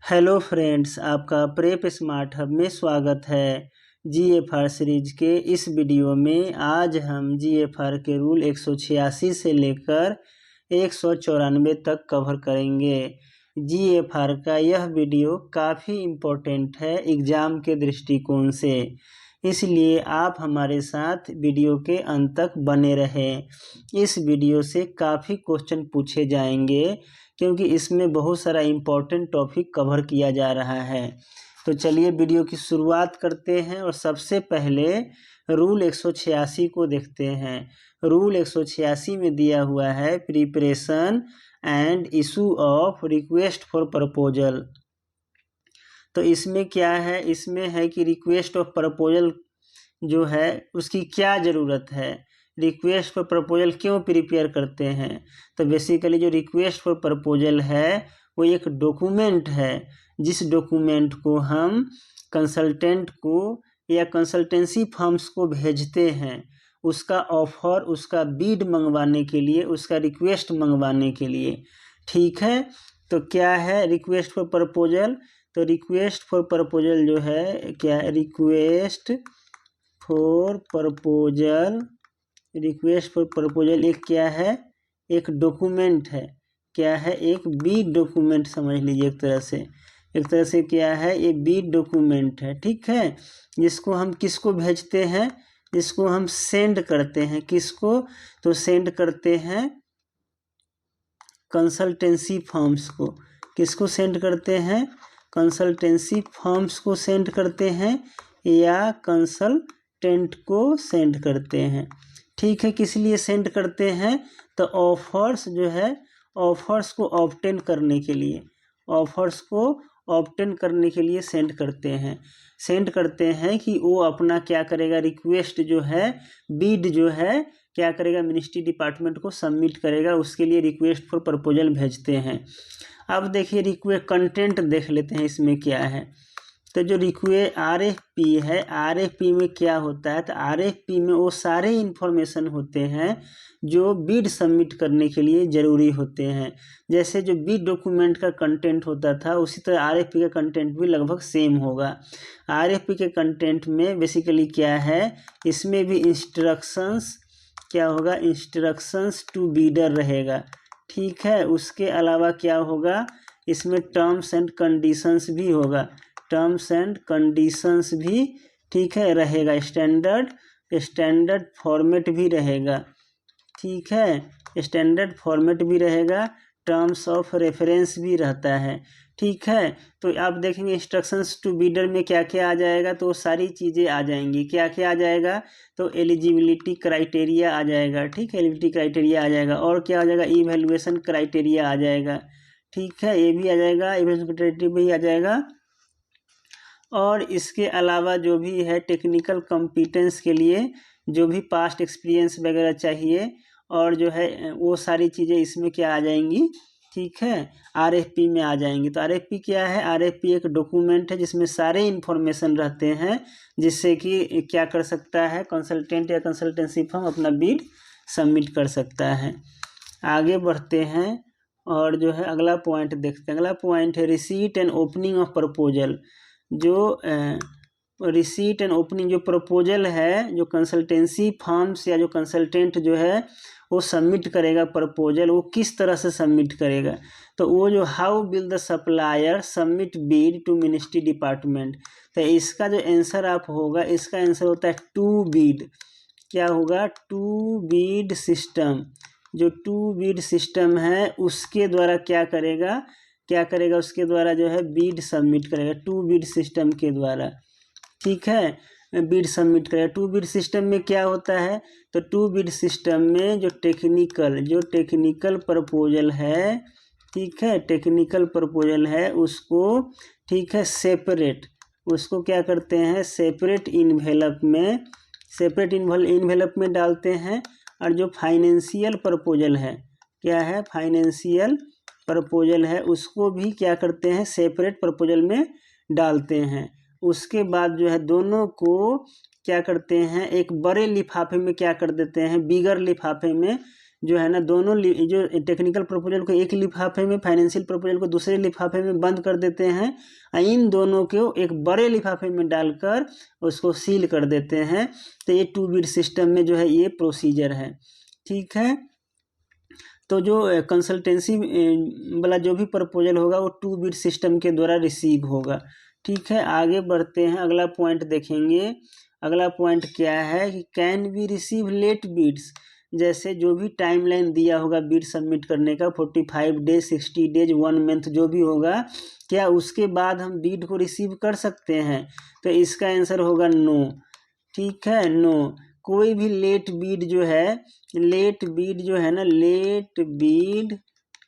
Hello friends, आपका prep smart hub में स्वागत है। जीएफआर सीरीज के इस वीडियो में आज हम जीएफआर के रूल 186 से लेकर 194 तक कवर करेंगे। जीएफआर का यह वीडियो काफ़ी इम्पोर्टेंट है एग्ज़ाम के दृष्टिकोण से, इसलिए आप हमारे साथ वीडियो के अंत तक बने रहें। इस वीडियो से काफ़ी क्वेश्चन पूछे जाएंगे क्योंकि इसमें बहुत सारा इम्पोर्टेंट टॉपिक कवर किया जा रहा है। तो चलिए वीडियो की शुरुआत करते हैं और सबसे पहले रूल 186 को देखते हैं। रूल 186 में दिया हुआ है preparation and issue of request for proposal. तो इसमें क्या है, इसमें है कि रिक्वेस्ट ऑफ प्रपोजल जो है उसकी क्या ज़रूरत है, रिक्वेस्ट फॉर प्रपोजल क्यों प्रिपेयर करते हैं। तो बेसिकली जो रिक्वेस्ट फॉर प्रपोजल है वो एक डॉक्यूमेंट है जिस डॉक्यूमेंट को हम कंसल्टेंट को या कंसल्टेंसी फर्म्स को भेजते हैं, उसका ऑफर, उसका बीड मंगवाने के लिए, उसका रिक्वेस्ट मंगवाने के लिए। ठीक है, तो क्या है रिक्वेस्ट फॉर प्रपोजल। तो रिक्वेस्ट फॉर प्रपोजल जो है क्या है, request for proposal, request for proposal एक क्या है, एक डॉक्यूमेंट है। क्या है, एक बीड डॉक्यूमेंट समझ लीजिए। एक तरह से क्या है, ये बीड डॉक्यूमेंट है। ठीक है, जिसको हम किसको भेजते हैं, जिसको हम सेंड करते हैं, किसको, तो सेंड करते हैं कंसल्टेंसी फर्म्स को। किसको सेंड करते हैं, कंसल्टेंसी फर्म्स को सेंड करते हैं या कंसल्टेंट को सेंड करते हैं। ठीक है, किस लिए सेंड करते हैं, तो ऑफर्स जो है, ऑफर्स को ऑब्टेन करने के लिए, ऑफर्स को ऑब्टेन करने के लिए सेंड करते हैं। सेंड करते हैं कि वो अपना क्या करेगा, रिक्वेस्ट जो है, बीड जो है क्या करेगा, मिनिस्ट्री डिपार्टमेंट को सबमिट करेगा, उसके लिए रिक्वेस्ट फॉर प्रपोजल भेजते हैं। अब देखिए रिक्वेस्ट कंटेंट देख लेते हैं इसमें क्या है। तो जो आरएफपी है, आरएफपी में क्या होता है, तो आरएफपी में वो सारे इन्फॉर्मेशन होते हैं जो बीड सबमिट करने के लिए ज़रूरी होते हैं। जैसे जो बीड डॉक्यूमेंट का कंटेंट होता था उसी तरह आरएफपी का कंटेंट भी लगभग सेम होगा। आरएफपी के कंटेंट में बेसिकली क्या है, इसमें भी इंस्ट्रक्शंस क्या होगा, इंस्ट्रक्शंस टू बीडर रहेगा। ठीक है, उसके अलावा क्या होगा, इसमें टर्म्स एंड कंडीशंस भी होगा, टर्म्स एंड कंडीशंस भी ठीक है रहेगा, स्टैंडर्ड फॉर्मेट भी रहेगा। ठीक है, स्टैंडर्ड फॉर्मेट भी रहेगा, टर्म्स ऑफ रेफरेंस भी रहता है। ठीक है, तो आप देखेंगे इंस्ट्रक्शंस टू बीडर में क्या क्या आ जाएगा, तो सारी चीज़ें आ जाएंगी। क्या क्या आ जाएगा, तो एलिजिबिलिटी क्राइटेरिया आ जाएगा। ठीक है, एलिजिबिलिटी क्राइटेरिया आ जाएगा, और क्या आ जाएगा, इवैल्यूएशन क्राइटेरिया आ जाएगा। ठीक है, ये भी आ जाएगा, इवैल्यूएशन क्राइटेरिया भी आ जाएगा। और इसके अलावा जो भी है टेक्निकल कॉम्पिटेंस के लिए जो भी पास्ट एक्सपीरियंस वगैरह चाहिए, और जो है वो सारी चीज़ें इसमें क्या आ जाएंगी, ठीक है, आरएफपी में आ जाएंगी। तो आरएफपी क्या है, आरएफपी एक डॉक्यूमेंट है जिसमें सारे इन्फॉर्मेशन रहते हैं, जिससे कि क्या कर सकता है, कंसल्टेंट या कंसल्टेंसी फर्म अपना बीड सबमिट कर सकता है। आगे बढ़ते हैं और जो है अगला पॉइंट देखते हैं। अगला पॉइंट है receipt and opening of proposal. जो रिसीट एंड ओपनिंग जो प्रपोजल है, जो कंसल्टेंसी फर्म्स या जो कंसल्टेंट जो है वो सबमिट करेगा प्रपोजल, वो किस तरह से सबमिट करेगा, तो वो जो how will the supplier submit bid to ministry department. तो इसका जो आंसर आप होगा, इसका आंसर होता है टू बीड। क्या होगा, टू बीड सिस्टम। जो टू बीड सिस्टम है उसके द्वारा क्या करेगा, उसके द्वारा जो है बीड सबमिट करेगा, टू बीड सिस्टम के द्वारा। ठीक है, बीड सबमिट करेगा। टू बीड सिस्टम में क्या होता है, तो टू बीड सिस्टम में जो टेक्निकल प्रपोजल है, ठीक है, टेक्निकल प्रपोजल है उसको, ठीक है, सेपरेट, उसको क्या करते हैं, सेपरेट इन्वेलप में डालते हैं। और जो फाइनेंशियल प्रपोजल है, क्या है, फाइनेंशियल प्रपोजल है, उसको भी क्या करते हैं, सेपरेट प्रपोजल में डालते हैं। उसके बाद जो है दोनों को क्या करते हैं, एक बड़े लिफाफे में क्या कर देते हैं, बिगर लिफाफे में जो है ना दोनों जो टेक्निकल प्रपोजल को एक लिफाफे में, फाइनेंशियल प्रपोजल को दूसरे लिफाफे में बंद कर देते हैं, इन दोनों को एक बड़े लिफाफे में डालकर उसको सील कर देते हैं। तो ये 2 बिट सिस्टम में जो है ये प्रोसीजर है। ठीक है, तो जो कंसल्टेंसी वाला जो भी प्रपोजल होगा वो 2 बिट सिस्टम के द्वारा रिसीव होगा। ठीक है, आगे बढ़ते हैं, अगला पॉइंट देखेंगे। अगला पॉइंट क्या है कि can be receive late bids, जैसे जो भी टाइमलाइन दिया होगा बिड सबमिट करने का 45 डेज, 60 डेज, 1 मंथ जो भी होगा, क्या उसके बाद हम बिड को रिसीव कर सकते हैं? तो इसका आंसर होगा नो। ठीक है, नो। कोई भी लेट बिड जो है, लेट बिड जो है ना, लेट बिड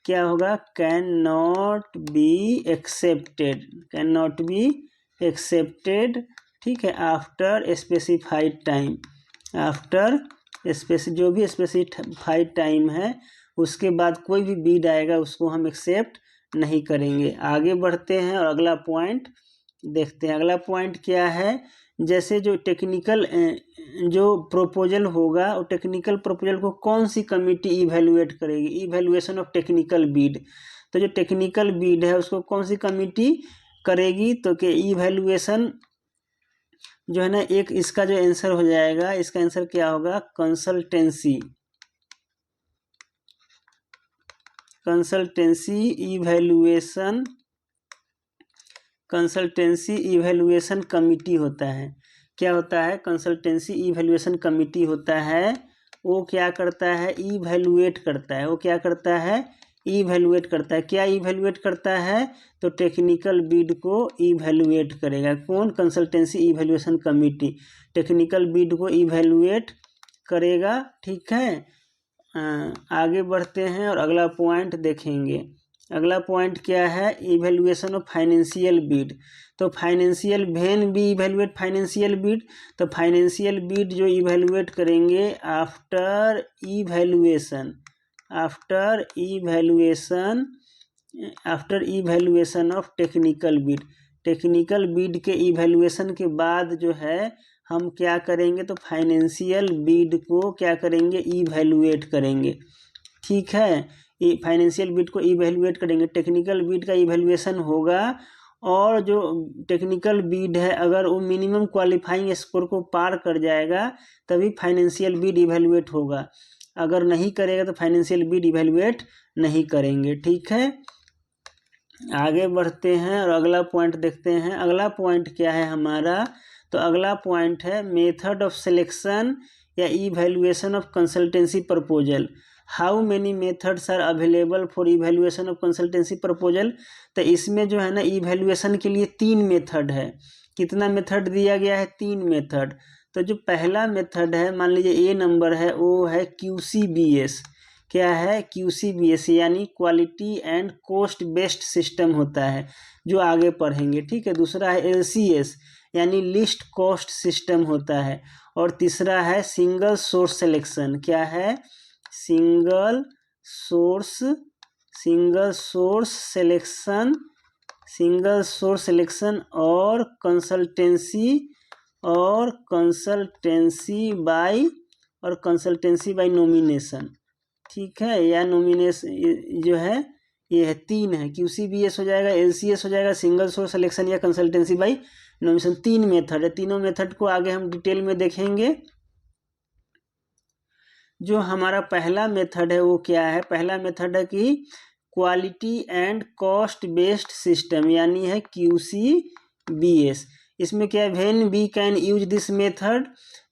क्या होगा, can not be accepted, can not be accepted. ठीक है, आफ्टर स्पेसिफाइड टाइम, आफ्टर जो भी स्पेसिफाइड टाइम है उसके बाद कोई भी बिड आएगा उसको हम एक्सेप्ट नहीं करेंगे। आगे बढ़ते हैं और अगला पॉइंट देखते हैं। अगला पॉइंट क्या है, जैसे जो टेक्निकल जो प्रपोजल होगा, वो टेक्निकल प्रपोजल को कौन सी कमिटी इवेलुएट करेगी, इवेलुएशन ऑफ टेक्निकल बिड। तो जो टेक्निकल बिड है उसको कौन सी कमिटी करेगी, तो कि इवेलुएशन जो है ना, एक इसका जो आंसर हो जाएगा, इसका आंसर क्या होगा, consultancy, consultancy evaluation, consultancy evaluation committee होता है। क्या होता है, कंसल्टेंसी इवेलुएशन कमिटी होता है। वो क्या करता है, इवेलुएट करता है। वो क्या करता है, इवेलुएट करता है। क्या इवेलुएट करता है, तो टेक्निकल बिड को इवेलुएट करेगा। कौन, consultancy evaluation committee technical bid को इवेलुएट करेगा। ठीक है, आगे बढ़ते हैं और अगला पॉइंट देखेंगे। अगला पॉइंट क्या है, इवेलुएशन ऑफ फाइनेंशियल बिड। तो financial when be evaluate financial bid, तो फाइनेंशियल बिड जो इवेलुएट करेंगे after evaluation, after evaluation of technical bid. Technical bid के इवेलुएशन के बाद जो है हम क्या करेंगे, तो फाइनेंशियल बिड को क्या करेंगे, इवेलुएट करेंगे। ठीक है, फाइनेंशियल बिड को इवेलुएट करेंगे। टेक्निकल बिड का इवेलुएशन होगा और जो टेक्निकल बिड है अगर वो मिनिमम क्वालिफाइंग स्कोर को पार कर जाएगा तभी फाइनेंशियल बिड इवेलुएट होगा। अगर नहीं करेगा तो फाइनेंशियल बिड इवेलुएट नहीं करेंगे। ठीक है, आगे बढ़ते हैं और अगला पॉइंट देखते हैं। अगला पॉइंट क्या है हमारा, तो अगला पॉइंट है मेथड ऑफ सिलेक्शन या evaluation of consultancy proposal. How many methods are available for evaluation of consultancy proposal. तो इसमें जो है ना इवेलुएशन के लिए 3 मेथड है। कितना मेथड दिया गया है, 3 मेथड। तो जो पहला मेथड है, मान लीजिए ए नंबर है, वो है QCBS। क्या है, QCBS यानी quality and cost based system होता है, जो आगे पढ़ेंगे। ठीक है, दूसरा है LCS यानी लिस्ट कॉस्ट सिस्टम होता है, और तीसरा है सिंगल सोर्स सिलेक्शन। क्या है, सिंगल सोर्स सिलेक्शन और कंसल्टेंसी बाय नॉमिनेशन। ठीक है, या नॉमिनेशन जो है ये है 3 है, QCBS हो जाएगा, LCS हो जाएगा, सिंगल सोर्स सिलेक्शन या कंसल्टेंसी बाय नॉमिनेशन। 3 मेथड है। तीनों मेथड को आगे हम डिटेल में देखेंगे। जो हमारा पहला मेथड है वो क्या है, पहला मेथड है कि quality and cost based system यानी है QCBS। इसमें क्या है, when we can use this method,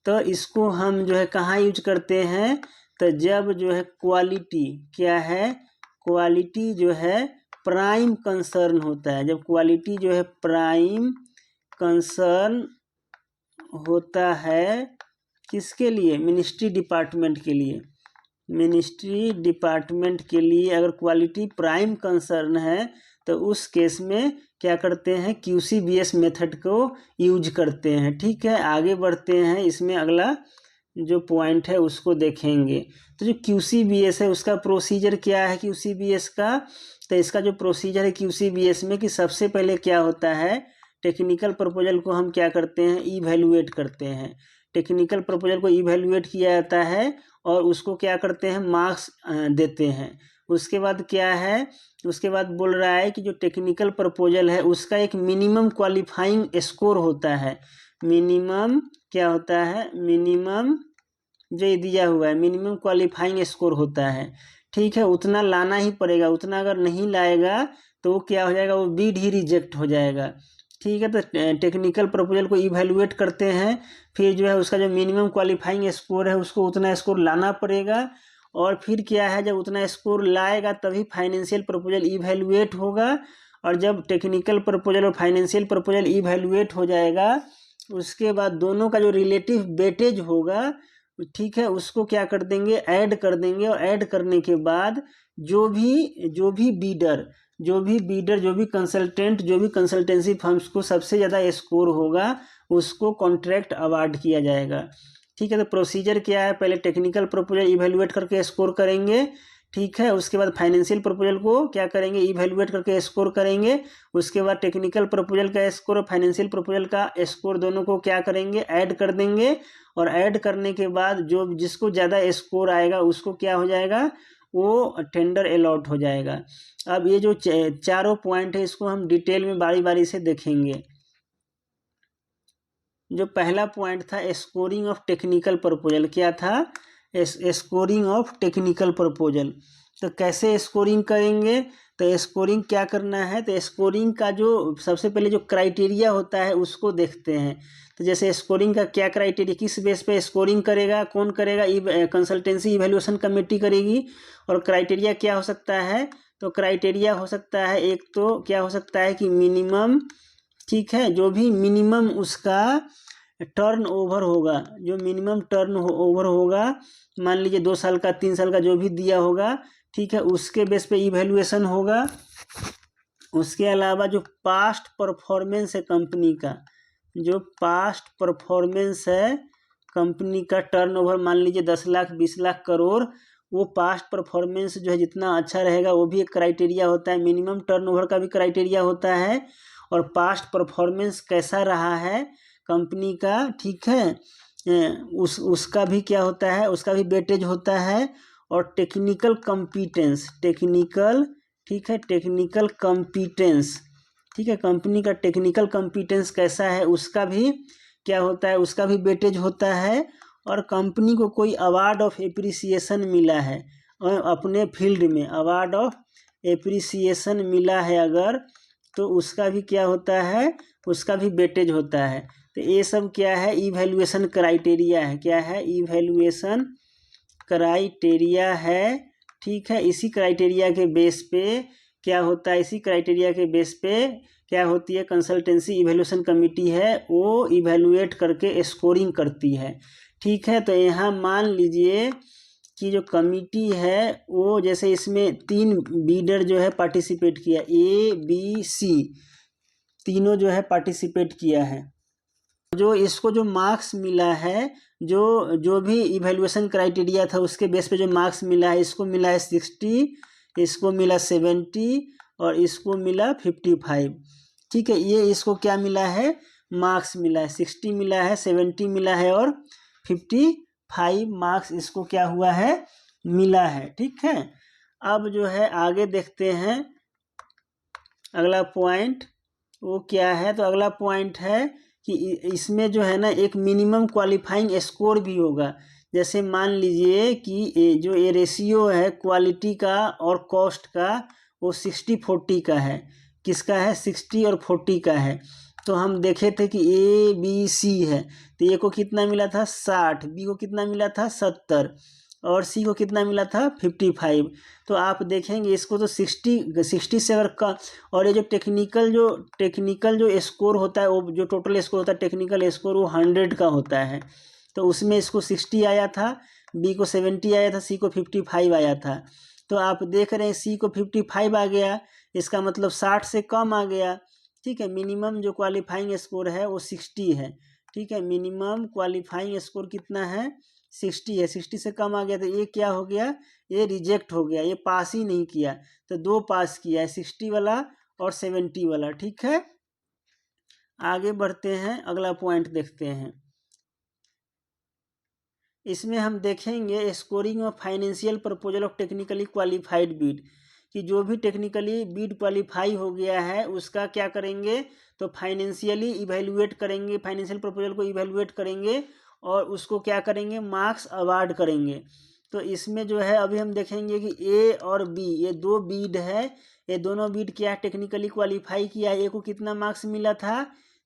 तो इसको हम जो है कहाँ यूज करते हैं, तो जब जो है क्वालिटी क्या है, क्वालिटी जो है प्राइम कंसर्न होता है। जब क्वालिटी जो है प्राइम कंसर्न होता है, किसके लिए, मिनिस्ट्री डिपार्टमेंट के लिए। मिनिस्ट्री डिपार्टमेंट के लिए अगर क्वालिटी प्राइम कंसर्न है तो उस केस में क्या करते हैं, QCBS मेथड को यूज करते हैं। ठीक है, आगे बढ़ते हैं। इसमें अगला जो पॉइंट है उसको देखेंगे। तो जो QCBS है उसका प्रोसीजर क्या है, QCBS का, तो इसका जो प्रोसीजर है QCBS में कि सबसे पहले क्या होता है, टेक्निकल प्रपोजल को हम क्या करते हैं, इवेलुएट करते हैं। टेक्निकल प्रपोजल को इवैल्यूएट किया जाता है और उसको क्या करते हैं, मार्क्स देते हैं। उसके बाद क्या है, उसके बाद बोल रहा है कि जो टेक्निकल प्रपोजल है उसका एक मिनिमम क्वालिफाइंग स्कोर होता है। मिनिमम क्या होता है, मिनिमम जो ये दिया हुआ है मिनिमम क्वालिफाइंग स्कोर होता है, ठीक है। उतना लाना ही पड़ेगा, उतना अगर नहीं लाएगा तो वो क्या हो जाएगा, वो बिड ही रिजेक्ट हो जाएगा, ठीक है। तो टेक्निकल प्रपोजल को इवैल्यूएट करते हैं, फिर जो है उसका जो मिनिमम क्वालिफाइंग स्कोर है उसको उतना स्कोर लाना पड़ेगा, और फिर क्या है, जब उतना स्कोर लाएगा तभी फाइनेंशियल प्रपोजल इवैल्यूएट होगा। और जब टेक्निकल प्रपोजल और फाइनेंशियल प्रपोजल इवैल्यूएट हो जाएगा उसके बाद दोनों का जो रिलेटिव वेटेज होगा, ठीक है, उसको क्या कर देंगे, ऐड कर देंगे। और ऐड करने के बाद जो भी बीडर, जो भी कंसल्टेंट, जो भी कंसल्टेंसी फर्म्स को सबसे ज़्यादा स्कोर होगा उसको कॉन्ट्रैक्ट अवार्ड किया जाएगा, ठीक है। तो प्रोसीजर क्या है, पहले टेक्निकल प्रपोजल इवैल्यूएट करके स्कोर करेंगे, ठीक है। उसके बाद फाइनेंशियल प्रपोजल को क्या करेंगे, इवैल्यूएट करके स्कोर करेंगे। उसके बाद टेक्निकल प्रपोजल का स्कोर और फाइनेंशियल प्रपोजल का स्कोर दोनों को क्या करेंगे, ऐड कर देंगे। और ऐड करने के बाद जो जिसको ज़्यादा स्कोर आएगा उसको क्या हो जाएगा, वो टेंडर अलॉट हो जाएगा। अब ये जो चारों पॉइंट है इसको हम डिटेल में बारी बारी से देखेंगे। जो पहला पॉइंट था स्कोरिंग ऑफ टेक्निकल प्रपोजल, क्या था, स्कोरिंग ऑफ टेक्निकल प्रपोजल। तो कैसे स्कोरिंग करेंगे, तो स्कोरिंग क्या करना है, तो स्कोरिंग का जो सबसे पहले जो क्राइटेरिया होता है उसको देखते हैं। तो जैसे स्कोरिंग का क्या क्राइटेरिया, किस बेस पे स्कोरिंग करेगा, कौन करेगा, कंसल्टेंसी इवैल्यूएशन कमेटी करेगी। और क्राइटेरिया क्या हो सकता है, तो क्राइटेरिया हो सकता है, एक तो क्या हो सकता है कि मिनिमम, ठीक है, जो भी मिनिमम उसका टर्न ओवर होगा, जो मिनिमम टर्न ओवर होगा, मान लीजिए 2 साल का 3 साल का जो भी दिया होगा, ठीक है, उसके बेस पे इवैल्यूएशन होगा। उसके अलावा जो पास्ट परफॉर्मेंस है कंपनी का, जो पास्ट परफॉर्मेंस है कंपनी का, टर्नओवर मान लीजिए 10 लाख 20 लाख करोड़, वो पास्ट परफॉर्मेंस जो है जितना अच्छा रहेगा वो भी एक क्राइटेरिया होता है। मिनिमम टर्नओवर का भी क्राइटेरिया होता है, और पास्ट परफॉर्मेंस कैसा रहा है कंपनी का, ठीक है, उसका भी क्या होता है, उसका भी वेटेज होता है। और टेक्निकल कॉम्पिटेंस, टेक्निकल, ठीक है, टेक्निकल कॉम्पिटेंस, ठीक है, कंपनी का टेक्निकल कॉम्पिटेंस कैसा है उसका भी क्या होता है, उसका भी वेटेज होता है। और कंपनी को कोई अवार्ड ऑफ एप्रिसिएशन मिला है, अपने फील्ड में अवार्ड ऑफ एप्रिसिएशन मिला है अगर, तो उसका भी क्या होता है, उसका भी वेटेज होता है। तो ये सब क्या है, इवैल्यूएशन क्राइटेरिया है, क्या है, इवैल्यूएशन क्राइटेरिया है, ठीक है। इसी क्राइटेरिया के बेस पे क्या होता है, इसी क्राइटेरिया के बेस पे क्या होती है, कंसल्टेंसी इवैल्यूएशन कमेटी है वो इवैल्यूएट करके स्कोरिंग करती है, ठीक है। तो यहाँ मान लीजिए कि जो कमिटी है वो, जैसे इसमें 3 बीडर जो है पार्टिसिपेट किया, ABC तीनों जो है पार्टिसिपेट किया है। जो इसको जो मार्क्स मिला है, जो भी इवैल्यूएशन क्राइटेरिया था उसके बेस पे जो मार्क्स मिला है, इसको मिला है 60, इसको मिला 70 और इसको मिला 55, ठीक है। ये इसको क्या मिला है, मार्क्स मिला है, 60 मिला है, 70 मिला है और 55 मार्क्स इसको क्या हुआ है, मिला है, ठीक है। अब जो है आगे देखते हैं अगला पॉइंट वो क्या है। तो अगला पॉइंट है कि इसमें जो है ना एक मिनिमम क्वालिफाइंग स्कोर भी होगा। जैसे मान लीजिए कि जो ये रेशियो है क्वालिटी का और कॉस्ट का, वो 60-40 का है। किसका है, 60 और 40 का है। तो हम देखे थे कि ABC है, तो ए को कितना मिला था 60, बी को कितना मिला था 70 और सी को कितना मिला था 55। तो आप देखेंगे इसको तो 60 से अगर का, और ये जो टेक्निकल जो स्कोर होता है, वो जो टोटल स्कोर होता है टेक्निकल स्कोर वो 100 का होता है। तो उसमें इसको 60 आया था, बी को 70 आया था, सी को 55 आया था। तो आप देख रहे हैं सी को 55 आ गया, इसका मतलब 60 से कम आ गया, ठीक है। मिनिमम जो क्वालिफाइंग स्कोर है वो 60 है, ठीक है। मिनिमम क्वालिफाइंग स्कोर कितना है, 60 है, 60 से कम आ गया तो ये क्या हो गया, ये रिजेक्ट हो गया, ये पास ही नहीं किया। तो 2 पास किया है, 60 वाला और 70 वाला, ठीक है। आगे बढ़ते हैं, अगला पॉइंट देखते हैं। इसमें हम देखेंगे scoring of financial proposal of technically qualified Beed, कि जो भी टेक्निकली बीड क्वालिफाई हो गया है उसका क्या करेंगे, तो फाइनेंशियली इवेलुएट करेंगे, फाइनेंशियल प्रपोजल को इवेलुएट करेंगे और उसको क्या करेंगे, मार्क्स अवार्ड करेंगे। तो इसमें जो है अभी हम देखेंगे कि ए और बी, ये दो बीड है, ये दोनों बीड क्या है, टेक्निकली क्वालिफाई किया है। ए को कितना मार्क्स मिला था,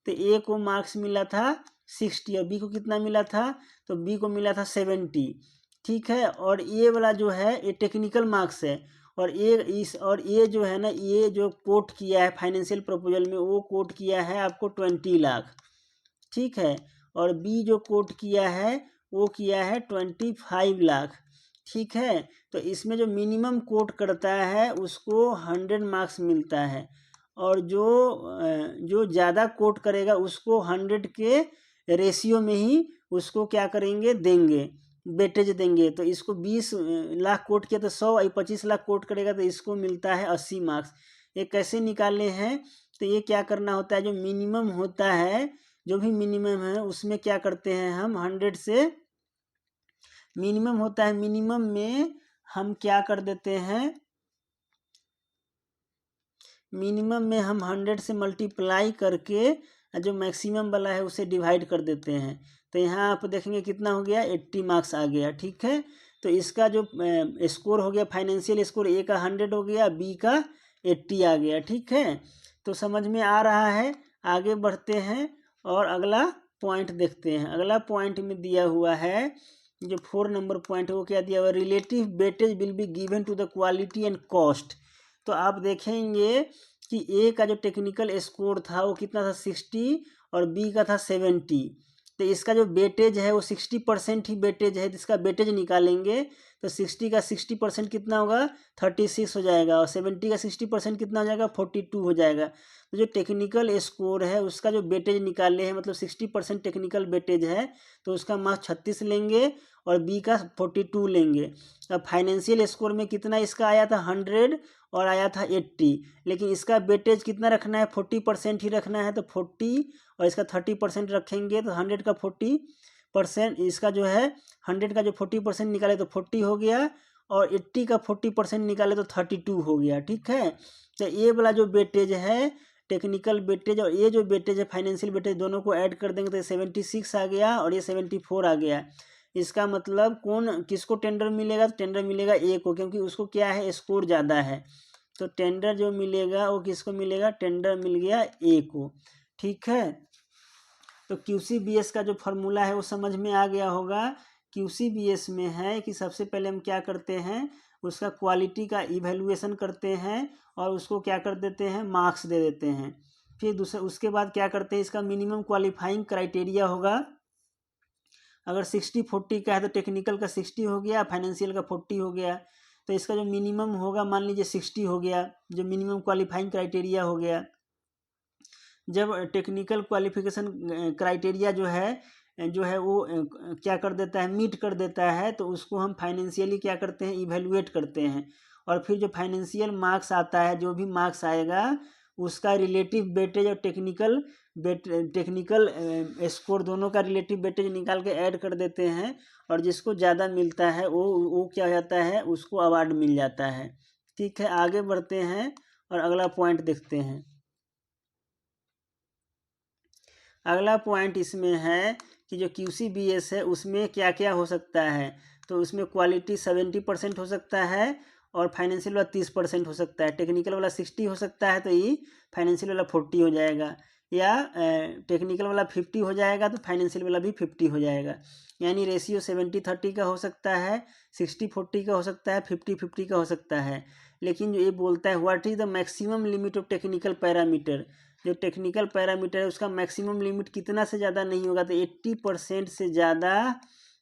तो ए को मार्क्स मिला था 60 और बी को कितना मिला था, तो बी को मिला था 70। ठीक है, और ये वाला जो है ये टेक्निकल मार्क्स है, और ये जो है ना, ये जो कोट किया है फाइनेंशियल प्रपोजल में, वो कोट किया है आपको 20 लाख। ठीक है, और बी जो कोट किया है वो किया है 25 लाख। ठीक है, तो इसमें जो मिनिमम कोट करता है उसको 100 मार्क्स मिलता है, और जो ज़्यादा कोट करेगा उसको 100 के रेशियो में ही उसको क्या करेंगे, देंगे, वेटेज देंगे। तो इसको 20 लाख कोट किया तो 100, 25 लाख कोट करेगा तो इसको मिलता है 80 मार्क्स। ये कैसे निकाले हैं, तो ये क्या करना होता है, जो मिनिमम होता है, जो भी मिनिमम है उसमें क्या करते हैं हम 100 से, मिनिमम होता है, मिनिमम में हम क्या कर देते हैं, मिनिमम में हम 100 से मल्टीप्लाई करके जो मैक्सिमम वाला है उसे डिवाइड कर देते हैं। तो यहाँ आप देखेंगे कितना हो गया, 80 मार्क्स आ गया। ठीक है, तो इसका जो स्कोर हो गया, फाइनेंशियल स्कोर, ए का 100 हो गया, बी का 80 आ गया। ठीक है, तो समझ में आ रहा है। आगे बढ़ते हैं और अगला पॉइंट देखते हैं। अगला पॉइंट में दिया हुआ है, जो 4 नंबर पॉइंट है वो क्या दिया हुआ, relative weightage will be given to the quality and cost. तो आप देखेंगे कि ए का जो टेक्निकल स्कोर था वो कितना था, 60, और बी का था 70। तो इसका जो वेटेज है वो 60% ही वेटेज है, इसका वेटेज निकालेंगे तो 60 का 60% कितना होगा, 36 हो जाएगा, और 70 का 60% कितना हो जाएगा, 42 हो जाएगा। तो जो टेक्निकल स्कोर है उसका जो वेटेज निकाले हैं, मतलब 60% टेक्निकल वेटेज है, तो उसका मार्क्स 36 लेंगे और बी का 42 लेंगे। अब फाइनेंशियल स्कोर में कितना इसका आया था, 100 और आया था 80, लेकिन इसका वेटेज कितना रखना है, 40% ही रखना है, तो 40 और इसका 30% रखेंगे, तो 100 का 40%, इसका जो है 100 का जो 40% निकाले तो 40 हो गया, और 80 का 40% निकाले तो 32 हो गया। ठीक है, तो ये वाला जो वेटेज है टेक्निकल वेटेज और ये जो वेटेज है फाइनेंशियल वेटेज, दोनों को ऐड कर देंगे तो 76 आ गया और ये 74 आ गया। इसका मतलब कौन किसको टेंडर मिलेगा, तो टेंडर मिलेगा ए को, क्योंकि उसको क्या है, स्कोर ज़्यादा है। तो टेंडर जो मिलेगा वो किसको मिलेगा, टेंडर मिल गया ए को। ठीक है, तो QCBS का जो फार्मूला है वो समझ में आ गया होगा। QCBS में है कि सबसे पहले हम क्या करते हैं, उसका क्वालिटी का इवेलुएशन करते हैं और उसको क्या कर देते हैं, मार्क्स दे देते हैं। फिर दूसरा उसके बाद क्या करते हैं, इसका मिनिमम क्वालिफाइंग क्राइटेरिया होगा। अगर 60-40 का है तो टेक्निकल का 60 हो गया, फाइनेंशियल का 40 हो गया। तो इसका जो मिनिमम होगा, मान लीजिए 60 हो गया, जो मिनिमम क्वालिफाइंग क्राइटेरिया हो गया। जब टेक्निकल क्वालिफिकेशन क्राइटेरिया जो है वो क्या कर देता है, मीट कर देता है, तो उसको हम फाइनेंशियली क्या करते हैं, इवेलुएट करते हैं। और फिर जो फाइनेंशियल मार्क्स आता है, जो भी मार्क्स आएगा उसका रिलेटिव वेटेज और टेक्निकल स्कोर दोनों का रिलेटिव वेटेज निकाल के ऐड कर देते हैं, और जिसको ज़्यादा मिलता है वो क्या हो जाता है, उसको अवार्ड मिल जाता है। ठीक है, आगे बढ़ते हैं और अगला पॉइंट देखते हैं। अगला पॉइंट इसमें है कि जो QCBS है उसमें क्या क्या हो सकता है, तो उसमें क्वालिटी 70% हो सकता है और फाइनेंशियल वाला 30% हो सकता है, टेक्निकल वाला 60 हो सकता है तो ये फाइनेंशियल वाला 40 हो जाएगा, या टेक्निकल वाला 50 हो जाएगा तो फाइनेंशियल वाला भी 50 हो जाएगा। यानी रेशियो 70-30 का हो सकता है, 60-40 का हो सकता है, 50-50 का हो सकता है। लेकिन जो ये बोलता है what is the maximum limit of technical parameter, जो टेक्निकल पैरामीटर है उसका मैक्सिमम लिमिट कितना से ज़्यादा नहीं होगा, तो 80% से ज़्यादा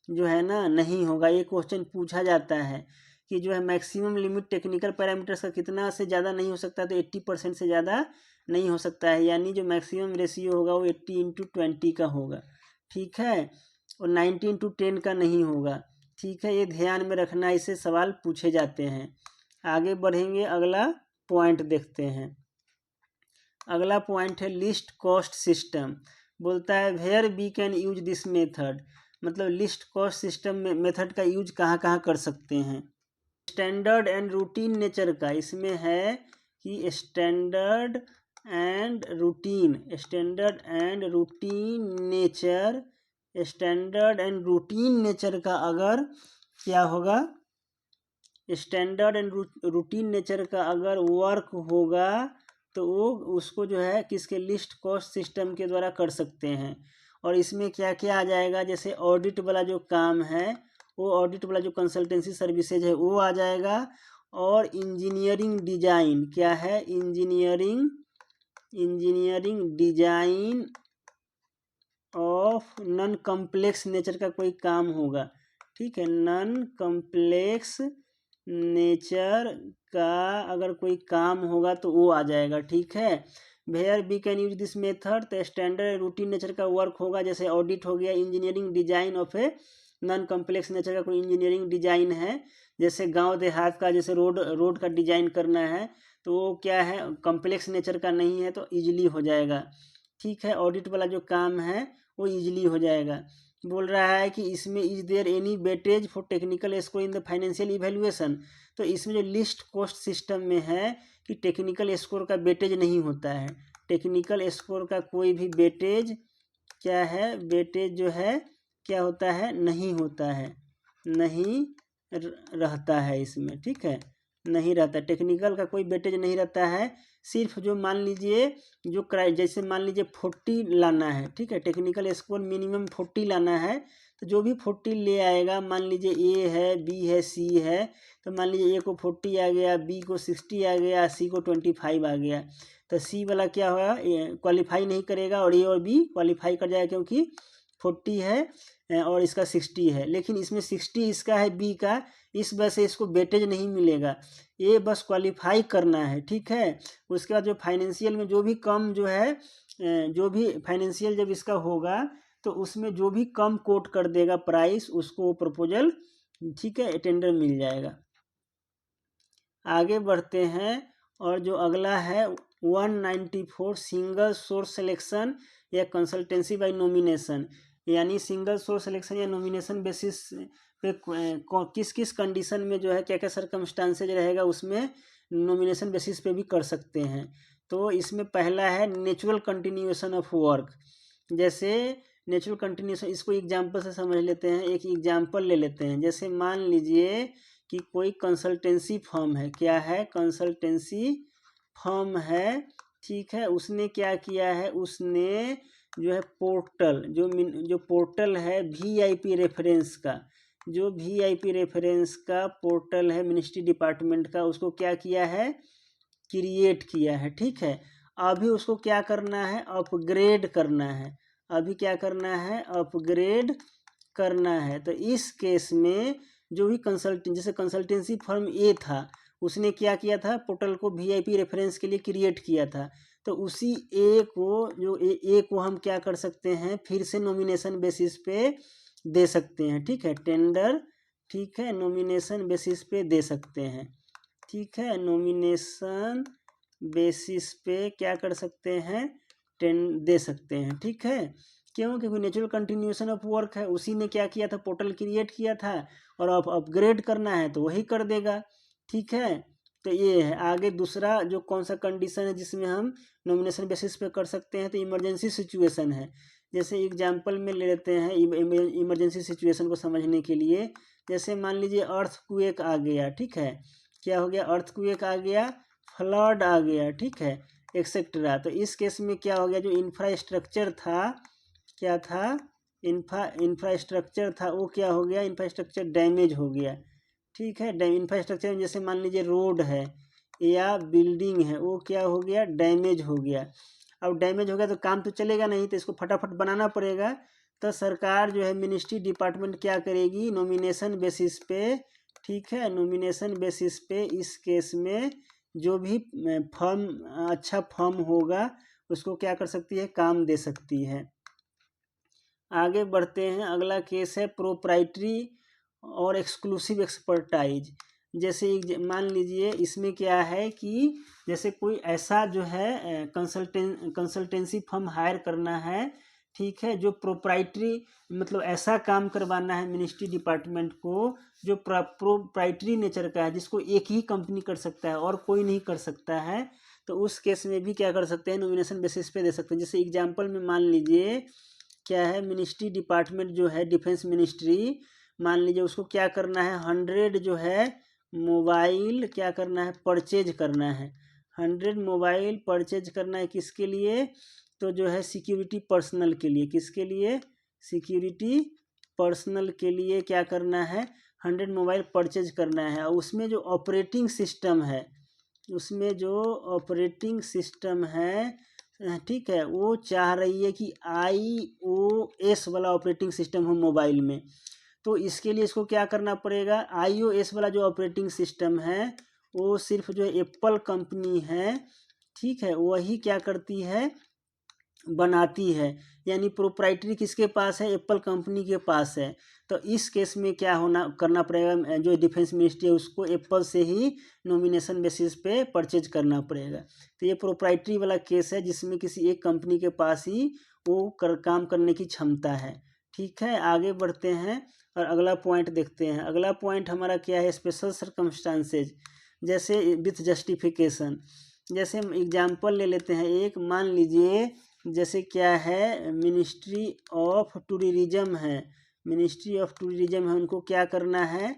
जो है ना नहीं होगा। ये क्वेश्चन पूछा जाता है कि जो है मैक्सिमम लिमिट टेक्निकल पैरामीटर्स का कितना से ज़्यादा नहीं हो सकता, तो 80% से ज़्यादा नहीं हो सकता है, यानी जो मैक्सिमम रेशियो होगा वो 80:20 का होगा। ठीक है, और 90:10 का नहीं होगा। ठीक है, ये ध्यान में रखना, इससे सवाल पूछे जाते हैं। आगे बढ़ेंगे, अगला पॉइंट देखते हैं। अगला पॉइंट है लिस्ट कॉस्ट सिस्टम। बोलता है where we can use this method, मतलब लिस्ट कॉस्ट सिस्टम में मेथड का यूज कहाँ कहाँ कर सकते हैं। स्टैंडर्ड एंड रूटीन नेचर का इसमें है कि स्टैंडर्ड एंड रूटीन नेचर का अगर क्या होगा, स्टैंडर्ड एंड रूटीन नेचर का अगर वर्क होगा तो वो उसको जो है किसके लिस्ट कॉस्ट सिस्टम के द्वारा कर सकते हैं। और इसमें क्या क्या आ जाएगा, जैसे ऑडिट वाला जो काम है वो ऑडिट वाला जो कंसल्टेंसी सर्विसेज है वो आ जाएगा। और इंजीनियरिंग डिजाइन क्या है, engineering design of non complex nature का कोई काम होगा, ठीक है, नॉन कॉम्प्लेक्स नेचर का अगर कोई काम होगा तो वो आ जाएगा, ठीक है। Where we can use this method, तो स्टैंडर्ड रूटीन नेचर का वर्क होगा, जैसे ऑडिट हो गया। Engineering design of a non complex nature का कोई इंजीनियरिंग डिजाइन है, जैसे गांव देहात का जैसे रोड का डिजाइन करना है तो वो क्या है, कॉम्प्लेक्स नेचर का नहीं है तो इजीली हो जाएगा, ठीक है। ऑडिट वाला जो काम है वो इजीली हो जाएगा। बोल रहा है कि इसमें is there any weightage for technical score in the financial evaluation, तो इसमें जो लिस्ट कॉस्ट सिस्टम में है कि टेक्निकल स्कोर का वेटेज नहीं होता है, टेक्निकल स्कोर का कोई भी वेटेज क्या है, वेटेज जो है क्या होता है, नहीं होता है, नहीं रहता है इसमें, ठीक है, नहीं रहता, टेक्निकल का कोई वेटेज नहीं रहता है। सिर्फ जो मान लीजिए जो जैसे मान लीजिए 40 लाना है, ठीक है, टेक्निकल स्कोर मिनिमम 40 लाना है, तो जो भी 40 ले आएगा, मान लीजिए ए है, बी है, सी है, तो मान लीजिए ए को 40 आ गया, बी को 60 आ गया, सी को 25 आ गया, तो सी वाला क्या होगा, क्वालिफाई नहीं करेगा और ए और बी क्वालिफाई कर जाएगा क्योंकि 40 है और इसका 60 है, लेकिन इसमें 60 इसका है बी का, इस वजह से इसको वेटेज नहीं मिलेगा, ये बस क्वालिफाई करना है, ठीक है। उसके बाद जो फाइनेंशियल में जो भी कम जो है, जो भी फाइनेंशियल जब इसका होगा तो उसमें जो भी कम कोट कर देगा प्राइस उसको प्रपोजल, ठीक है, टेंडर मिल जाएगा। आगे बढ़ते हैं और जो अगला है 194 सिंगल सोर्स सिलेक्शन या कंसल्टेंसी बाय नॉमिनेशन, यानी सिंगल सोर्स सिलेक्शन या नॉमिनेशन बेसिस पे किस किस कंडीशन में जो है क्या क्या सर्कमस्टांसेज रहेगा उसमें नॉमिनेशन बेसिस पे भी कर सकते हैं। तो इसमें पहला है नेचुरल कंटिन्यूएशन ऑफ वर्क, जैसे नेचुरल कंटिन्यूएशन, इसको एग्जांपल से समझ लेते हैं, एक एग्जांपल ले लेते हैं। जैसे मान लीजिए कि कोई कंसल्टेंसी फर्म है, क्या है, कंसल्टेंसी फर्म है, ठीक है, उसने क्या किया है, उसने जो है पोर्टल जो पोर्टल है वीआईपी रेफरेंस का, जो वीआईपी रेफरेंस का पोर्टल है मिनिस्ट्री डिपार्टमेंट का, उसको क्या किया है, क्रिएट किया है, ठीक है। अभी उसको क्या करना है, अपग्रेड करना है, अभी क्या करना है, अपग्रेड करना है। तो इस केस में जो भी जैसे कंसल्टेंसी फर्म ए था, उसने क्या किया था, पोर्टल को वीआईपी रेफरेंस के लिए क्रिएट किया था, तो उसी ए को हम क्या कर सकते हैं, फिर से नॉमिनेशन बेसिस पे दे सकते हैं, ठीक है, टेंडर, ठीक है, नॉमिनेशन बेसिस पे दे सकते हैं, ठीक है, नॉमिनेशन बेसिस पे क्या कर सकते हैं, दे सकते हैं, ठीक है। क्यों, क्योंकि नेचुरल कंटिन्यूएशन ऑफ वर्क है, उसी ने क्या किया था, पोर्टल क्रिएट किया था और अब अपग्रेड करना है तो वही कर देगा, ठीक है। तो ये है। आगे दूसरा जो कौन सा कंडीशन है जिसमें हम नॉमिनेशन बेसिस पे कर सकते हैं, तो इमरजेंसी सिचुएशन है। जैसे एग्जांपल में ले लेते हैं इमरजेंसी सिचुएशन को समझने के लिए, जैसे मान लीजिए अर्थक्वेक आ गया, ठीक है, क्या हो गया, अर्थक्वेक आ गया, फ्लड आ गया, ठीक है, एक्सेट्रा। तो इस केस में क्या हो गया, जो इंफ्रास्ट्रक्चर था, क्या था, इंफ्रास्ट्रक्चर था, वो क्या हो गया, इंफ्रास्ट्रक्चर डैमेज हो गया, ठीक है। इंफ्रास्ट्रक्चर में जैसे मान लीजिए रोड है या बिल्डिंग है, वो क्या हो गया, डैमेज हो गया। अब डैमेज हो गया तो काम तो चलेगा नहीं, तो इसको फटाफट बनाना पड़ेगा। तो सरकार जो है मिनिस्ट्री डिपार्टमेंट क्या करेगी, नॉमिनेशन बेसिस पे, ठीक है, नॉमिनेशन बेसिस पे इस केस में जो भी फर्म अच्छा फर्म होगा उसको क्या कर सकती है, काम दे सकती है। आगे बढ़ते हैं, अगला केस है प्रोप्राइटरी और एक्सक्लूसिव एक्सपर्टाइज। जैसे मान लीजिए इसमें क्या है कि जैसे कोई ऐसा जो है कंसल्टेंसी फर्म हायर करना है, ठीक है, जो प्रोप्राइटरी मतलब ऐसा काम करवाना है मिनिस्ट्री डिपार्टमेंट को जो प्रोप्राइटरी नेचर का है, जिसको एक ही कंपनी कर सकता है और कोई नहीं कर सकता है, तो उस केस में भी क्या कर सकते हैं, नॉमिनेशन बेसिस पे दे सकते हैं। जैसे एग्जांपल में मान लीजिए क्या है, मिनिस्ट्री डिपार्टमेंट जो है डिफेंस मिनिस्ट्री, मान लीजिए उसको क्या करना है, 100 जो है मोबाइल क्या करना है, परचेज करना है। 100 मोबाइल परचेज करना है किसके लिए, तो जो है सिक्योरिटी पर्सनल के लिए। किसके लिए, सिक्योरिटी पर्सनल के लिए क्या करना है, 100 मोबाइल परचेज करना है। और उसमें जो ऑपरेटिंग सिस्टम है, उसमें जो ऑपरेटिंग सिस्टम है, ठीक है, वो चाह रही है कि iOS वाला ऑपरेटिंग सिस्टम हो मोबाइल में। तो इसके लिए इसको क्या करना पड़ेगा, iOS वाला जो ऑपरेटिंग सिस्टम है वो सिर्फ जो एप्पल कंपनी है, ठीक है, वही क्या करती है, बनाती है। यानी प्रोप्राइटरी किसके पास है, एप्पल कंपनी के पास है। तो इस केस में क्या होना करना पड़ेगा, जो डिफेंस मिनिस्ट्री है उसको एप्पल से ही नॉमिनेशन बेसिस पे परचेज करना पड़ेगा। तो ये प्रोप्राइटरी वाला केस है जिसमें किसी एक कंपनी के पास ही वो काम करने की क्षमता है। ठीक है, आगे बढ़ते हैं और अगला पॉइंट देखते हैं। अगला पॉइंट हमारा क्या है, स्पेशल सर्कमस्टांसेज, जैसे विथ जस्टिफिकेशन। जैसे हम एग्जाम्पल ले लेते हैं एक, मान लीजिए जैसे क्या है, मिनिस्ट्री ऑफ टूरिज्म है, मिनिस्ट्री ऑफ टूरिज्म है, उनको क्या करना है,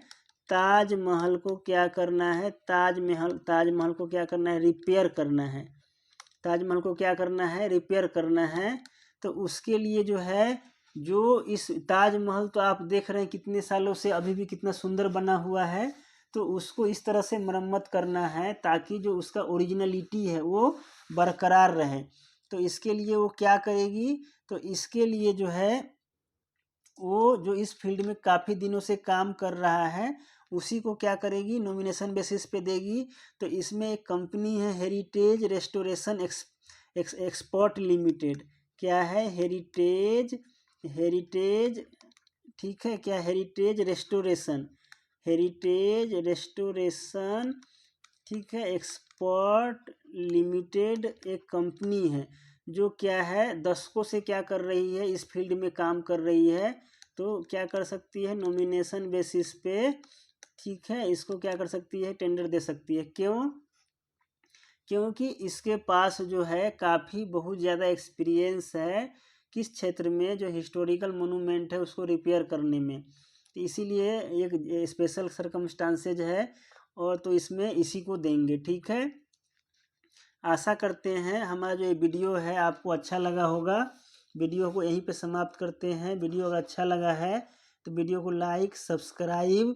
ताजमहल को क्या करना है, ताजमहल को क्या करना है, रिपेयर करना है। ताजमहल को क्या करना है, रिपेयर करना है। तो उसके लिए जो है, जो इस ताजमहल तो आप देख रहे हैं कितने सालों से अभी भी कितना सुंदर बना हुआ है, तो उसको इस तरह से मरम्मत करना है ताकि जो उसका ओरिजिनलिटी है वो बरकरार रहे। तो इसके लिए वो क्या करेगी, तो इसके लिए जो है वो जो इस फील्ड में काफ़ी दिनों से काम कर रहा है उसी को क्या करेगी, नॉमिनेशन बेसिस पे देगी। तो इसमें एक कंपनी है हेरिटेज रेस्टोरेशन एक्सपोर्ट लिमिटेड। क्या है, हेरिटेज, ठीक है, क्या, हेरिटेज रेस्टोरेशन, ठीक है, एक्सपोर्ट लिमिटेड एक कंपनी है जो क्या है दशकों से क्या कर रही है, इस फील्ड में काम कर रही है। तो क्या कर सकती है, नॉमिनेशन बेसिस पे, ठीक है, इसको क्या कर सकती है, टेंडर दे सकती है। क्यों, क्योंकि इसके पास जो है काफ़ी बहुत ज़्यादा एक्सपीरियंस है किस क्षेत्र में, जो हिस्टोरिकल मोनूमेंट है उसको रिपेयर करने में। तो इसीलिए एक स्पेशल सर्कमस्टांसेज है, और तो इसमें इसी को देंगे। ठीक है, आशा करते हैं हमारा जो ये वीडियो है आपको अच्छा लगा होगा। वीडियो को यहीं पे समाप्त करते हैं। वीडियो अगर अच्छा लगा है तो वीडियो को लाइक, सब्सक्राइब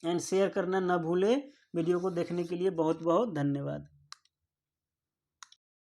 एंड शेयर करना ना भूलें। वीडियो को देखने के लिए बहुत बहुत धन्यवाद।